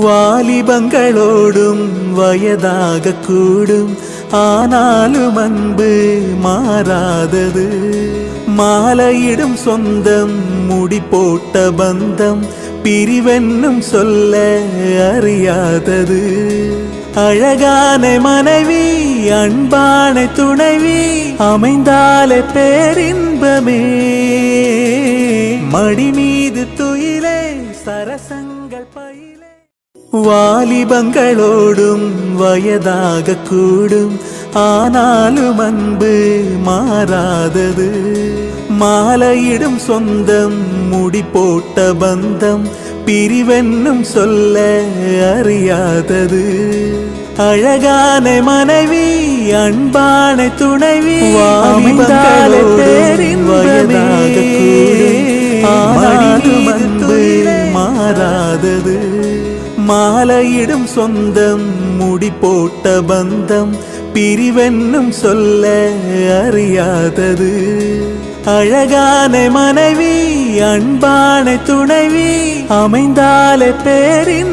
வாலிபங்களோடும் வயதாக கூடும், ஆனாலும் அன்பு மாறாதது. மாலையிடும் சொந்தம், முடி போட்ட பந்தம், பிரிவென்னும் சொல்ல அறியாதது. அழகான மனைவி, அன்பான துணைவி அமைந்தாலே பேரின்பமே. மடி மீது துயிலே சரசங்கள் பயிலே. வாலிபங்களோடும் வயதாக கூடும், ஆனாலும் அன்பு மாறாதது. மாலையிடும் சொந்தம், முடி போட்ட பந்தம், பிரிவென்னும் சொல்ல அறியாதது. அழகான மனைவி, அன்பான துணைவி அமைந்தாலே பேரின்பமே. ஆனாலும் அன்பு மாறாதது. மாலையிடும் சொந்தம், முடி போட்ட பந்தம், பிரிவென்னும் சொல்ல அறியாதது. அழகான மனைவி, அன்பான துணைவி அமைந்தாலே பேரின்